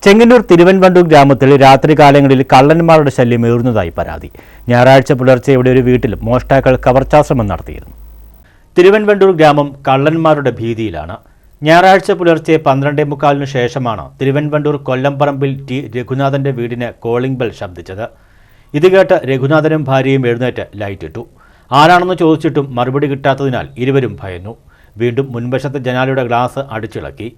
ചെങ്ങന്നൂർ തിരുവൻവണ്ടൂർ ഗ്രാമത്തിൽ രാത്രികാലങ്ങളിൽ കള്ളന്മാരുടെ ശല്യം ഏറുന്നതായി പരാതി. ഞായറാഴ്ച പുലർച്ചെ ഇവിടെ ഒരു വീട്ടിൽ മോഷ്ടാക്കൾ കവർച്ചാശ്രമം നടത്തിയിരുന്നു. തിരുവൻവണ്ടൂർ ഗ്രാമം കള്ളന്മാരുടെ ഭീതിയിലാണ്. ഞായറാഴ്ച പുലർച്ചെ 12:45 ശേഷമാണ് തിരുവൻവണ്ടൂർ കൊല്ലംപറമ്പിൽ ടി രഘുനാഥന്റെ വീടിന് കോളിംഗ് ബെൽ ശബ്ദിച്ചത്. ഇത് കേട്ട് രഘുനാഥനും ഭാര്യയും എഴുന്നേറ്റ് ലൈറ്റിട്ടു. ആരാണെന്ന് ചോദിച്ചിട്ടും മറുപടി കിട്ടാത്തതിനാൽ ഇരുവരും ഭയന്നു. വീണ്ടും മുൻവശത്തെ ജനാലയുടെ ഗ്ലാസ് അടിച്ചിളക്കി.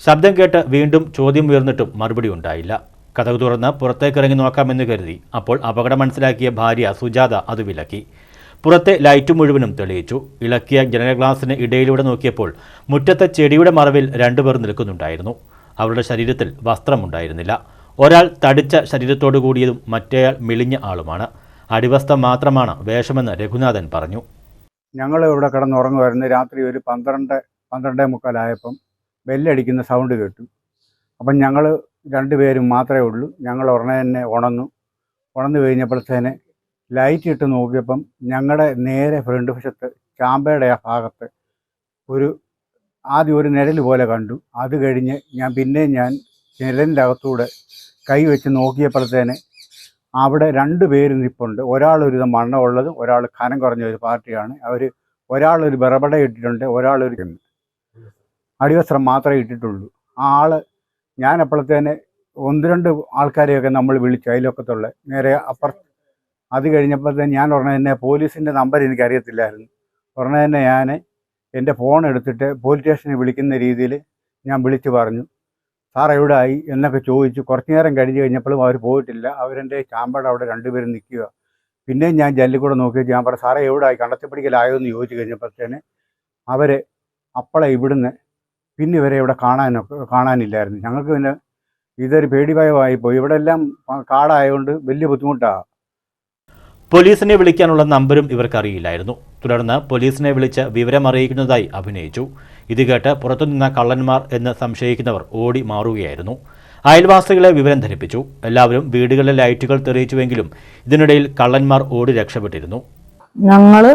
ശബ്ദം കേട്ട് വീണ്ടും ചോദ്യം ഉയർന്നിട്ടും മറുപടി ഉണ്ടായില്ല. കതക് തുറന്ന് പുറത്തേക്കിറങ്ങി നോക്കാമെന്ന് കരുതി. അപ്പോൾ അപകടം മനസ്സിലാക്കിയ ഭാര്യ സുജാത അത് വിലക്കി. പുറത്തെ ലൈറ്റ് മുഴുവനും തെളിയിച്ചു. ഇളക്കിയ ജനൽ ഗ്ലാസിന് ഇടയിലൂടെ നോക്കിയപ്പോൾ മുറ്റത്തെ ചെടിയുടെ മറവിൽ രണ്ടുപേർ നിൽക്കുന്നുണ്ടായിരുന്നു. അവരുടെ ശരീരത്തിൽ വസ്ത്രമുണ്ടായിരുന്നില്ല. ഒരാൾ തടിച്ച ശരീരത്തോടു കൂടിയതും മറ്റേയാൾ മെലിഞ്ഞ ആളുമാണ്. അടിവസ്ത്രം മാത്രമാണ് വേഷമെന്ന് രഘുനാഥൻ പറഞ്ഞു. ഞങ്ങൾ ഇവിടെ കിടന്നുറങ്ങുമായിരുന്നു. രാത്രി ഒരു 12:45 ബെല്ലടിക്കുന്ന സൗണ്ട് കേട്ടു. അപ്പം ഞങ്ങൾ രണ്ടുപേരും മാത്രമേ ഉള്ളൂ. ഞങ്ങൾ ഉടനെ തന്നെ ഉണർന്നു കഴിഞ്ഞപ്പോഴത്തേന് ലൈറ്റ് ഇട്ട് നോക്കിയപ്പം ഞങ്ങളുടെ നേരെ ഫ്രണ്ട് വശത്ത് ചാമ്പയുടെ ആ ഭാഗത്ത് ആദ്യം ഒരു നിഴൽ പോലെ കണ്ടു. അത് കഴിഞ്ഞ് ഞാൻ നിഴലിൻ്റെ അകത്തൂടെ കൈ വെച്ച് നോക്കിയപ്പോഴത്തേന് അവിടെ 2 പേര് നിൽപ്പുണ്ട്. ഒരാളൊരു മണ്ണമുള്ളതും ഒരാൾ കനം കുറഞ്ഞ ഒരു പാർട്ടിയാണ്. ഒരാളൊരു ബറബട ഇട്ടിട്ടുണ്ട്, ഒരാളൊരു അടിവസ്ത്രം മാത്രമേ ഇട്ടിട്ടുള്ളൂ. ആ ആള് ഞാൻ അപ്പോഴത്തേന് 1-2 ആൾക്കാരെയൊക്കെ നമ്മൾ വിളിച്ചു, അയൽവക്കത്തുള്ള നേരെ അപ്പുറത്ത്. അത് കഴിഞ്ഞപ്പോഴത്തേന് ഞാൻ ഉടനെ തന്നെ പോലീസിൻ്റെ നമ്പർ എനിക്കറിയത്തില്ലായിരുന്നു. ഉടനെ തന്നെ ഞാൻ എൻ്റെ ഫോൺ എടുത്തിട്ട് പോലീസ് സ്റ്റേഷനിൽ വിളിക്കുന്ന രീതിയിൽ ഞാൻ വിളിച്ചു പറഞ്ഞു, സാർ എവിടെ ആയി എന്നൊക്കെ ചോദിച്ചു. കുറച്ച് നേരം കഴിഞ്ഞ് കഴിഞ്ഞപ്പോഴും അവർ പോയിട്ടില്ല. അവരെൻ്റെ ചാമ്പയുടെ അവിടെ 2 പേരും നിൽക്കുക. പിന്നെയും ഞാൻ ജനലിൽ കൂടെ നോക്കി ഞാൻ പറഞ്ഞു, സാറേ എവിടെ ആയി, കണ്ടത്തിപ്പിടിക്കലായോ എന്ന് ചോദിച്ചു കഴിഞ്ഞപ്പോഴത്തേന് അവർ അപ്പളെ ഇവിടുന്ന് പിന്നെ ഇവരെ ഇവിടെ കാണാനില്ലായിരുന്നു. ഞങ്ങൾക്ക് പിന്നെ ഇതൊരു പേടിഭയമായിപ്പോയി. ഇവിടെ എല്ലാം കാടായതുകൊണ്ട് വലിയ ബുദ്ധിമുട്ടാണ്. പോലീസിനെ വിളിക്കാനുള്ള നമ്പരും ഇവർക്കറിയില്ലായിരുന്നു. തുടർന്ന് പോലീസിനെ വിളിച്ച് വിവരമറിയിക്കുന്നതായി അഭിനയിച്ചു. ഇത് കേട്ട് പുറത്തുനിന്ന കള്ളന്മാർ എന്ന് സംശയിക്കുന്നവർ ഓടി മാറുകയായിരുന്നു. അയൽവാസികളെ വിവരം ധരിപ്പിച്ചു. എല്ലാവരും വീടുകളിലെ ലൈറ്റുകൾ തെളിയിച്ചുവെങ്കിലും ഇതിനിടയിൽ കള്ളന്മാർ ഓടി രക്ഷപ്പെട്ടിരുന്നു. ഞങ്ങൾ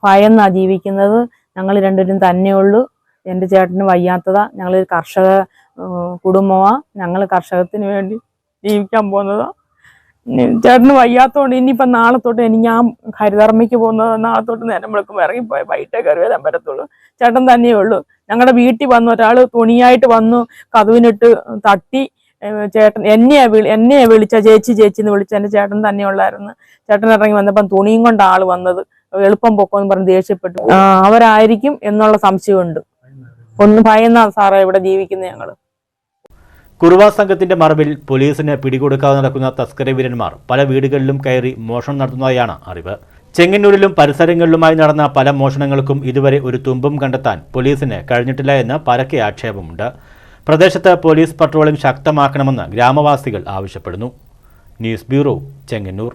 ഭയന്നാ ജീവിക്കുന്നത്. ഞങ്ങൾ രണ്ടുപേരും തന്നെയുള്ളൂ. എൻ്റെ ചേട്ടന് വയ്യാത്തതാ. ഞങ്ങൾ കർഷക കുടുംബമാണ്. ഞങ്ങൾ കർഷകത്തിന് വേണ്ടി ജീവിക്കാൻ പോകുന്നതാ. ചേട്ടന് വയ്യാത്തതുകൊണ്ട് ഇനിയിപ്പം നാളെ തൊട്ട് ഞാൻ ഹരിതർമ്മയ്ക്ക് പോകുന്നത്. നാളെ തൊട്ട് നേരം വെളുക്കും ഇറങ്ങിപ്പോയി വൈകിട്ടേ കയറി വരാൻ പറ്റത്തുള്ളൂ. ചേട്ടൻ തന്നെയേ ഉള്ളൂ. ഞങ്ങളുടെ വീട്ടിൽ വന്നു ഒരാൾ തുണിയായിട്ട് വന്നു, കതവിനിട്ട് തട്ടി. ചേട്ടൻ എന്നെയാ വിളിച്ച ചേച്ചി എന്ന് വിളിച്ച. എൻ്റെ ചേട്ടൻ തന്നെ ഉള്ളായിരുന്നു. ചേട്ടൻ ഇറങ്ങി വന്നപ്പം തുണിയും കൊണ്ട് ആൾ വന്നത്. എളുപ്പം പൊക്കമെന്ന് പറഞ്ഞ് ദേഷ്യപ്പെട്ടു. അവരായിരിക്കും എന്നുള്ള സംശയമുണ്ട്. ഒന്ന് ഭയന്നാ സാറേ ഇവിടെ ജീവിക്കുന്ന ഞങ്ങൾ. കുറുവാ സംഘത്തിന്റെ മറവിൽ പോലീസിന് പിടികൊടുക്കാതെ നടക്കുന്ന തസ്കരവീരന്മാർ പല വീടുകളിലും കയറി മോഷണം നടത്തുന്നതായാണ് അറിവ്. ചെങ്ങന്നൂരിലും പരിസരങ്ങളിലുമായി നടന്ന പല മോഷണങ്ങൾക്കും ഇതുവരെ ഒരു തുമ്പും കണ്ടെത്താൻ പോലീസിന് കഴിഞ്ഞിട്ടില്ല എന്ന് പരക്കെ ആക്ഷേപമുണ്ട്. പ്രദേശത്ത് പോലീസ് പട്രോളിംഗ് ശക്തമാക്കണമെന്ന് ഗ്രാമവാസികൾ ആവശ്യപ്പെടുന്നു. News bureau, Chengannur.